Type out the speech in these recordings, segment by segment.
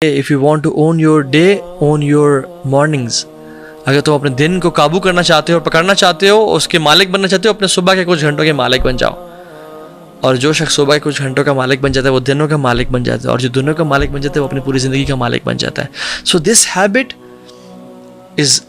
if you want to own your day, own your mornings. اگر تم اپنے دن کو قابو کرنا چاہتے ہو، پکڑنا چاہتے ہو، اس کے مالک بننا چاہتے ہو، اپنے صبح کے کچھ گھنٹوں کے مالک بن جاؤ. اور جو شخص صبح کے کچھ گھنٹوں کا مالک بن جاتا ہے وہ دنوں کا مالک بن جاتا ہے، اور جو دنوں کا مالک بن جاتا ہے وہ اپنی پوری زندگی کا مالک بن جاتا ہے. So this habit is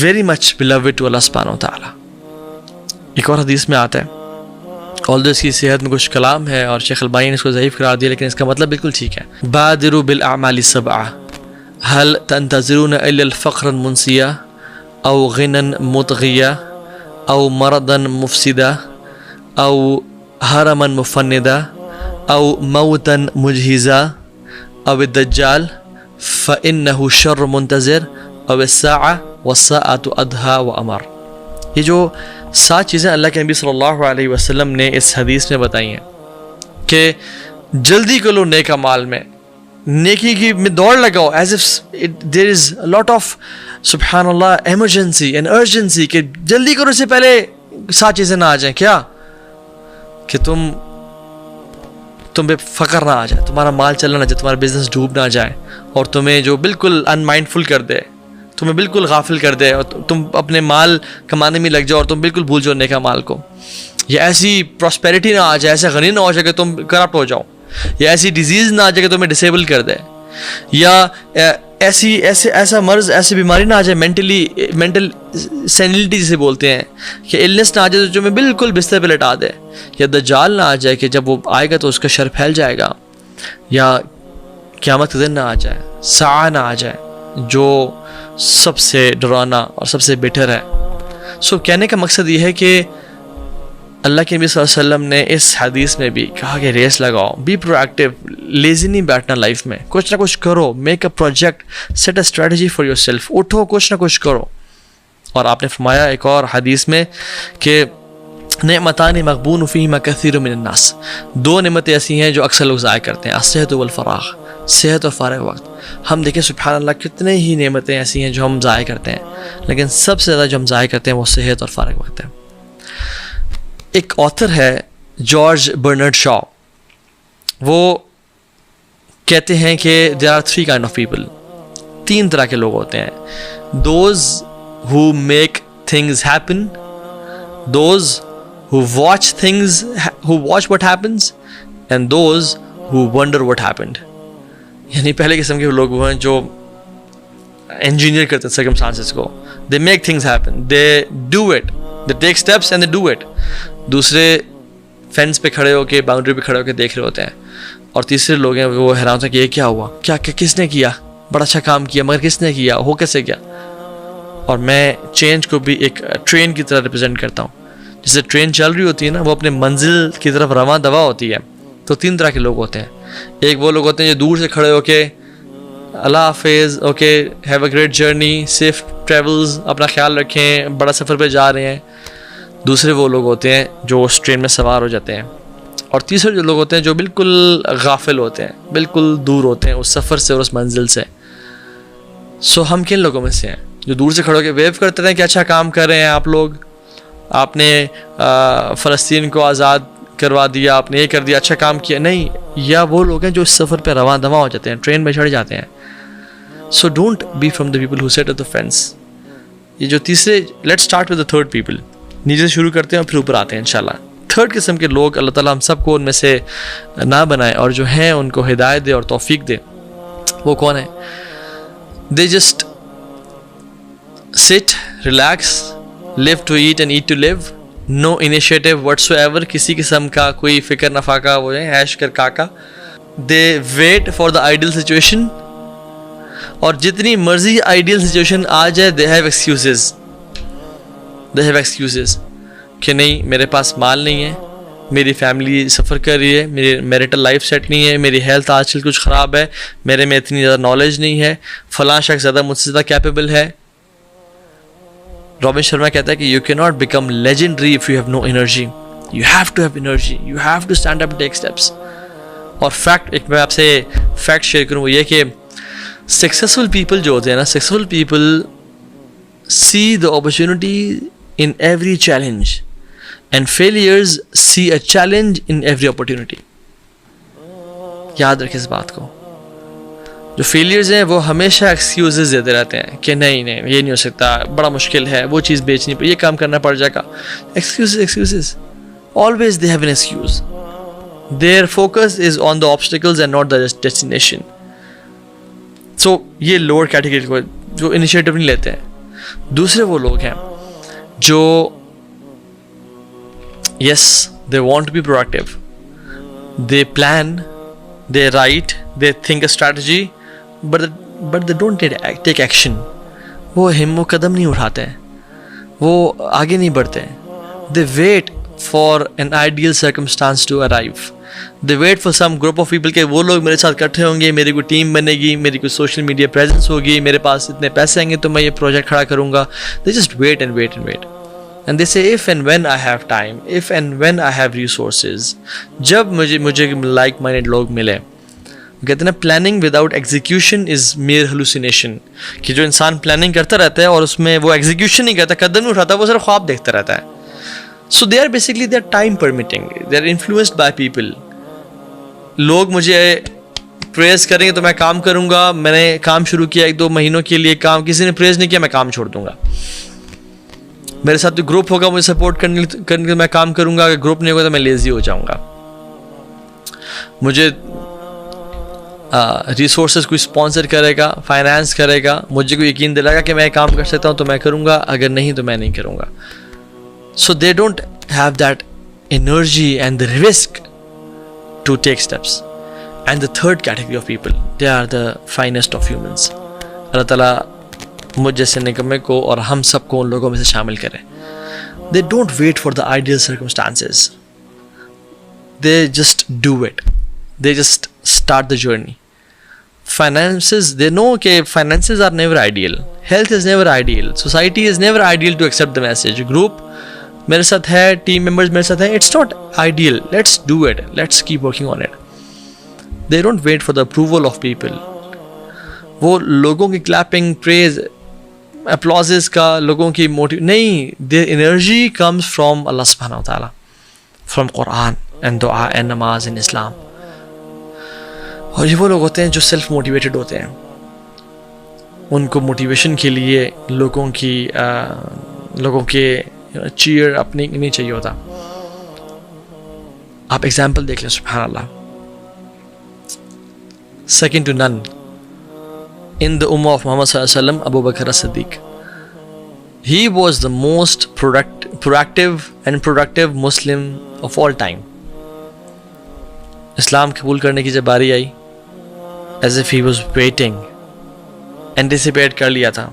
very much beloved to اللہ سبحانہ وتعالی. ایک اور حدیث میں آتا ہے، although اس کی صحت میں کچھ کلام ہے اور شیخ البانی نے اس کو ضعیف قرار دیا، لیکن اس کا مطلب بالکل ٹھیک ہے. بادروا بالاعمال السبعہ هل تنتظرون الا الفقر المنسیہ او غنا مطغیہ او مرضا مفسدہ او حرما مفندا او موتا مجہزا او الدجال فإنه شر منتظر او الساعة والساعة ادہا وامر. یہ جو 7 چیزیں اللہ کے نبی صلی اللہ علیہ وسلم نے اس حدیث میں بتائی ہیں کہ جلدی کرو نیک اعمال میں، نیکی کی میں دوڑ لگاؤ as if there is a lot of سبحان اللہ emergency and urgency کہ جلدی کرو، اس سے پہلے 7 چیزیں نہ آ جائیں. کیا کہ تم پہ فقر نہ آ جائے، تمہارا مال چلنا نہ جائے، تمہارا بزنس ڈوب نہ جائے، اور تمہیں جو بالکل ان مائنڈفل کر دے، تمہیں بالکل غافل کر دے، اور تم اپنے مال کمانے میں لگ جاؤ اور تم بالکل بھول جاؤ نیک اعمال کو. یا ایسی پراسپیرٹی نہ آ جائے، ایسا غنی نہ ہو جائے کہ تم کرپٹ ہو جاؤ، یا ایسی ڈیزیز نہ آ جائے کہ تمہیں ڈسیبل کر دے، یا ایسا مرض، ایسی بیماری نہ آ جائے، مینٹل سینلٹی جسے بولتے ہیں، کہ النس نہ آ جائے جو میں بالکل بستر پہ لٹا دے، یا دجال نہ آ جائے کہ جب وہ آئے گا تو اس کا شر پھیل جائے گا، یا قیامت کا دن نہ آ جائے، ساعہ نہ آ جائے جو سب سے ڈرانا اور سب سے بیٹر ہے. سو کہنے کا مقصد یہ ہے کہ اللہ کے نبی صلی اللہ علیہ وسلم نے اس حدیث میں بھی کہا کہ ریس لگاؤ، بی پرو ایکٹیو، لیزی نہیں بیٹھنا لائف میں، کچھ نہ کچھ کرو، make a project, set a strategy for yourself, اٹھو کچھ نہ کچھ کرو. اور آپ نے فرمایا ایک اور حدیث میں کہ نعمتان مغبون فیہما کثیر من الناس، 2 نعمتیں ایسی ہیں جو اکثر لوگ ضائع کرتے ہیں، الصحت والفراغ، صحت اور فارغ وقت. ہم دیکھیں سبحان اللہ کتنے ہی نعمتیں ایسی ہیں جو ہم ضائع کرتے ہیں، لیکن سب سے زیادہ جو ہم ضائع کرتے ہیں وہ صحت اور فارغ وقت ہے. ایک آتھر ہے جارج برنارڈ شاء، وہ کہتے ہیں کہ there are 3 kind of people، 3 طرح کے لوگ ہوتے ہیں. those who make things happen، those who watch what happens، and those who wonder what happened. یعنی پہلے قسم کے لوگ وہ ہیں جو انجینئر کرتے ہیں circumstances کو، they make things happen، they do it، they take steps and they do it. دوسرے فینس پہ کھڑے ہو کے، باؤنڈری پہ کھڑے ہو کے دیکھ رہے ہوتے ہیں. اور تیسرے لوگ ہیں وہ حیران ہوتے ہیں کہ یہ کیا ہوا، کیا کس نے کیا، بڑا اچھا کام کیا، مگر کس نے کیا، ہو کیسے کیا. اور میں چینج کو بھی ایک ٹرین کی طرح ریپرزینٹ کرتا ہوں. جیسے ٹرین چل رہی ہوتی ہے نا، وہ اپنے منزل کی طرف رواں دوا ہوتی ہے. تو 3 طرح کے لوگ ہوتے ہیں. ایک وہ لوگ ہوتے ہیں جو دور سے کھڑے ہو کے اللہ حافظ، okay have a great journey, safe travels, اپنا خیال رکھیں، بڑا سفر پہ جا رہے ہیں. دوسرے وہ لوگ ہوتے ہیں جو اس ٹرین میں سوار ہو جاتے ہیں. اور تیسرے جو لوگ ہوتے ہیں جو بالکل غافل ہوتے ہیں، بالکل دور ہوتے ہیں اس سفر سے اور اس منزل سے. سو ہم کن لوگوں میں سے ہیں جو دور سے کھڑے ہو کے ویو کرتے رہے کہ اچھا کام کر رہے ہیں آپ لوگ، آپ نے فلسطین کو آزاد کروا دیا، آپ نے یہ کر دیا، اچھا کام کیا؟ نہیں. یا وہ لوگ ہیں جو اس سفر پہ رواں دواں ہو جاتے ہیں، ٹرین میں چڑھ جاتے ہیں. So don't be from the people who sit at the fence. یہ جو تیسرے، let start with the third people, نیچے سے شروع کرتے ہیں اور پھر اوپر آتے ہیں انشاءاللہ. تھرڈ قسم کے لوگ اللہ تعالیٰ ہم سب کو ان میں سے نہ بنائے، اور جو ہیں ان کو ہدایت دے اور توفیق دے. وہ کون ہیں؟ They just sit, relax, live to eat and eat to live, no initiative whatsoever, کسی قسم کا کوئی فکر نہ فاقہ، وہ ہے عیش کر کاکا. They wait for the ideal situation, اور جتنی مرضی آئیڈیل سچویشن آ جائے دے ہیو ایکسکیوزز کہ نہیں میرے پاس مال نہیں ہے، میری فیملی سفر کر رہی ہے، میری میریٹل لائف سیٹ نہیں ہے، میری ہیلتھ آج کل کچھ خراب ہے، میرے میں اتنی زیادہ نالج نہیں ہے، فلاں شخص زیادہ مجھ سے زیادہ کیپیبل ہے. رابن شرما کہتا ہے کہ you can not become legendary if you have no energy, you have to have energy, you have to stand up, take steps. اور فیکٹ، ایک میں آپ سے فیکٹ شیئر کروں، وہ یہ کہ سکسیزفل پیپل جو ہوتے ہیں نا، successful people see the opportunity in every challenge and failures see a challenge in every opportunity. یاد رکھیں اس بات کو. جو فیلئرز ہیں وہ ہمیشہ ایکسکیوزز دیتے رہتے ہیں کہ نہیں یہ نہیں ہو سکتا, بڑا مشکل ہے, وہ چیز بیچنی پڑے, یہ کام کرنا پڑ جائے گا. Excuses always they have an excuse. Their focus is on the obstacles and not the destination. So یہ لوور کیٹیگری کو جو انیشیٹو نہیں لیتے ہیں. دوسرے وہ لوگ ہیں جو yes they want to be proactive, they plan, they write, they think a strategy, but they don't take action. وہ ہمت قدم نہیں اٹھاتے ہیں, وہ آگے نہیں بڑھتے ہیں. They wait for an ideal circumstance to arrive. They wait for some group of people کہ وہ لوگ میرے ساتھ اکٹھے ہوں گے, میری کوئی ٹیم بنے گی, میری کوئی سوشل میڈیا پریزنس ہوگی, میرے پاس اتنے پیسے آئیں گے تو میں یہ پروجیکٹ کھڑا کروں گا. They just wait and wait and wait. And they say if and when I have time, if and when I have resources. جب مجھے like minded لوگ ملے. کہتے ہیں نا planning without execution is mere hallucination, کہ جو انسان پلاننگ کرتا رہتا ہے اور اس میں وہ ایگزیکیوشن نہیں کرتا, قدم نہیں اٹھاتا, وہ صرف خواب دیکھتا رہتا ہے. So they are basically they are time permitting, they are influenced by people. لوگ مجھے پریز کریں گے تو میں کام کروں گا. میں نے کام شروع کیا 1-2 مہینوں کے لیے, کام کسی نے پریز نہیں کیا میں کام چھوڑ دوں گا. میرے ساتھ جو گروپ ہوگا مجھے سپورٹ کرنے کے میں کام کروں گا, اگر گروپ نہیں ہوگا تو میں لیزی ہو جاؤں گا. مجھے ریسورسز کوئی اسپانسر کرے گا, فائنانس کرے گا, مجھے کوئی یقین دلائے گا کہ میں کام کر سکتا ہوں تو میں کروں گا, اگر نہیں تو میں نہیں کروں گا. So they don't have that energy and the risk to take steps. And the third category of people, they are the finest of humans. اللہ تعالیٰ مجھ جیسے نکمے کو اور ہم سب کو ان لوگوں میں سے شامل کرے. They don't wait for the ideal circumstances. They just do it. They just start the journey. Finances, they know کہ finances are never ideal. Health is never ideal. Society is never ideal to accept the message. Group میرے ساتھ ہے, team members میرے ساتھ ہیں, it's not ideal, let's do it, let's keep working on it. They don't wait for the approval of people. وہ لوگوں کی clapping, پریز, اپلازز کا, لوگوں کی موٹیو نہیں. دیر انرجی کمز فرام اللہ سبحانہ و تعالیٰ, فرام قرآن اینڈ دعا اینڈ نماز ان اسلام. اور یہ وہ لوگ ہوتے ہیں جو سیلف موٹیویٹڈ ہوتے ہیں. ان کو موٹیویشن کے لیے لوگوں کے چیئر اپنی نہیں چاہیے ہوتا. آپ ایگزامپل دیکھ لیں, سبحان اللہ, second to none in the ummah of Muhammad sallallahu alaihi wasallam, Abu Bakr as-Siddiq. He was the most proactive and productive Muslim of all time. اسلام قبول کرنے کی جب باری آئی, as if he was waiting, anticipate کر لیا تھا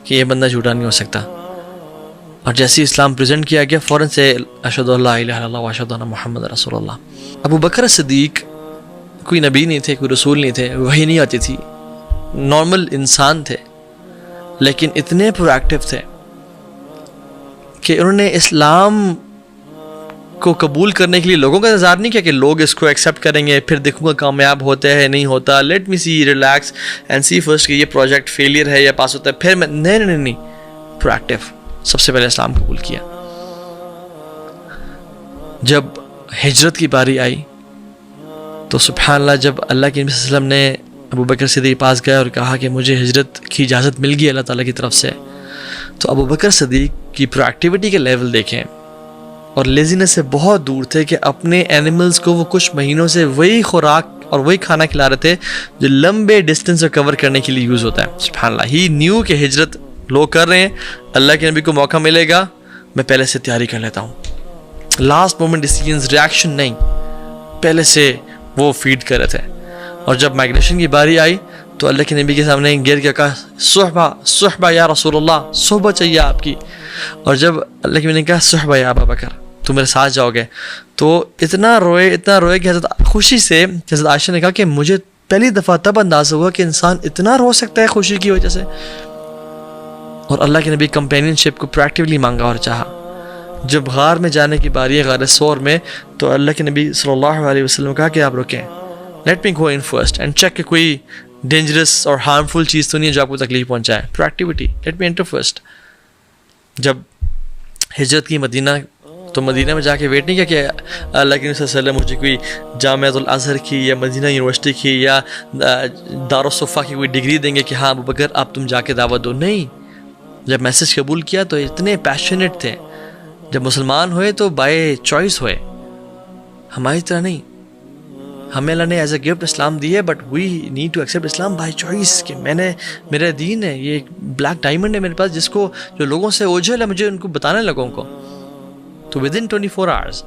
کہ یہ بندہ جھوٹا نہیں ہو سکتا. اور جیسے اسلام پریزنٹ کیا گیا فوراً سے اشہد ان لا الہ الا اللہ و اشہد ان محمد رسول اللہ. ابو بکر صدیق کوئی نبی نہیں تھے, کوئی رسول نہیں تھے, وحی نہیں آتی تھی, نارمل انسان تھے, لیکن اتنے پروایکٹیو تھے کہ انہوں نے اسلام کو قبول کرنے کے لیے لوگوں کا انتظار نہیں کیا کہ لوگ اس کو ایکسیپٹ کریں گے, پھر دیکھوں گا کامیاب ہوتا ہے نہیں ہوتا, let me see, relax and see first کہ یہ پروجیکٹ فیلئر ہے یا پاس ہوتا ہے, پھر میں نہیں, پروایکٹیو. سب سے پہلے اسلام قبول کیا. جب ہجرت کی باری آئی تو سبحان اللہ, جب اللہ کے نبی صلی اللہ علیہ وسلم نے ابو بکر صدیق کے پاس گیا اور کہا کہ مجھے ہجرت کی اجازت مل گئی اللہ تعالیٰ کی طرف سے, تو ابو بکر صدیق کی پروایکٹیوٹی کے لیول دیکھیں, اور لیزینس سے بہت دور تھے کہ اپنے اینیملز کو وہ کچھ مہینوں سے وہی خوراک اور وہی کھانا کھلا رہے تھے جو لمبے ڈسٹینس کو کور کرنے کے لیے یوز ہوتا ہے. سبحان اللہ, ہی نیو کہ ہجرت لوگ کر رہے ہیں, اللہ کے نبی کو موقع ملے گا, میں پہلے سے تیاری کر لیتا ہوں. لاسٹ مومنٹ ڈیسیجنز, ریاکشن نہیں, پہلے سے وہ فیڈ کر رہے تھے. اور جب مائگریشن کی باری آئی تو اللہ کے نبی کے سامنے گر کے کہا صحبہ یا رسول اللہ, صحبت چاہیے آپ کی. اور جب اللہ کے نبی نے کہا صحبہ یا ابا بکر, تو میرے ساتھ جاؤ گے, تو اتنا روئے کہ حضرت خوشی سے حضرت عائشہ نے کہا کہ مجھے پہلی دفعہ تب انداز ہوا کہ انسان اتنا رو سکتا ہے خوشی کی وجہ سے. اور اللہ کے نبی کمپینین شپ کو پریکٹیولی مانگا اور چاہا. جب غار میں جانے کی باری ہے, غار سور میں, تو اللہ کے نبی صلی اللہ علیہ وسلم نے کہا کہ آپ رکیں, let me go in first and check کہ کوئی ڈینجرس اور ہارمفل چیز تو نہیں ہے جو آپ کو تکلیف پہنچائے. پریکٹیوٹی, لیٹ می انٹر فرسٹ. جب ہجرت کی مدینہ تو مدینہ میں جا کے ویٹ نہیں کیا کہ اللہ کے نبی صلی اللہ علیہ وسلم مجھے کوئی جامعۃ الازہر کی یا مدینہ یونیورسٹی کی یا دارالصفا کی کوئی ڈگری دیں گے کہ ہاں ابو بکر اب تم جا کے دعوت دو. نہیں, جب میسج قبول کیا تو اتنے پیشنیٹ تھے. جب مسلمان ہوئے تو بائی چوائس ہوئے, ہماری طرح نہیں. ہمیں اللہ نے ایز اے گفٹ اسلام دی ہے, but we need to accept Islam by choice کہ میرا دین ہے, یہ ایک بلیک ڈائمنڈ ہے میرے پاس جس کو جو لوگوں سے اوجھل ہے مجھے ان کو بتانا لوگوں کو. تو ود ان 24 hours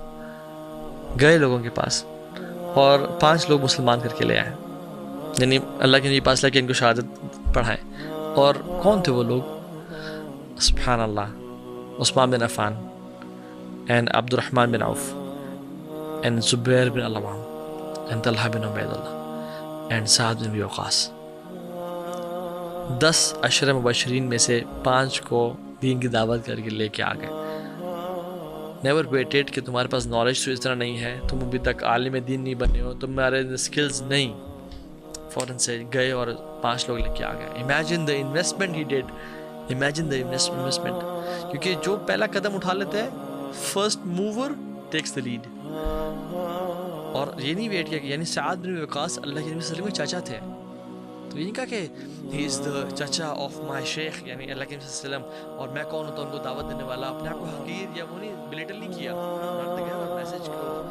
گئے لوگوں کے پاس اور 5 لوگ مسلمان کر کے لے آئے, یعنی اللہ کے نبی پاس لے کے ان کو شہادت پڑھائیں. اور کون تھے وہ لوگ؟ سبحان اللہ, عثمان بن Affan and Abdur Rahman bin Auf and Zubair bin Awwam and Talha bin Ubaid Allah and Saad bin Abi Waqqas. 10 عشرہ مبشرین میں سے 5 کو دین کی دعوت کر کے لے کے آ گئے. نیور ویٹڈ کہ تمہارے پاس نالج تو اس طرح نہیں ہے, تم ابھی تک عالم دین نہیں بنے ہو, تمہارے اسکلز نہیں, فوراً سے گئے اور 5 لوگ لے کے آ گئے. Imagine the investment he did, imagine the investment, کیونکہ جو پہلا قدم اٹھا لیتا ہے first mover takes the lead. اور یہ نہیں ویٹ کیا کہ یعنی سعد بن وقاص اللہ کے نبی صلی اللہ علیہ وسلم کے چاچا تھے, تو یہ نہیں کہا کہ ہی از دا چاچا آف مائی شیخ, یعنی اللہ کے نبی صلی اللہ علیہ وسلم اور میں کون ہوتا ہوں ان کو دعوت دینے والا, اپنے آپ کو حقیر یا وہ نہیں بلیٹل نہیں کیا. میسج کو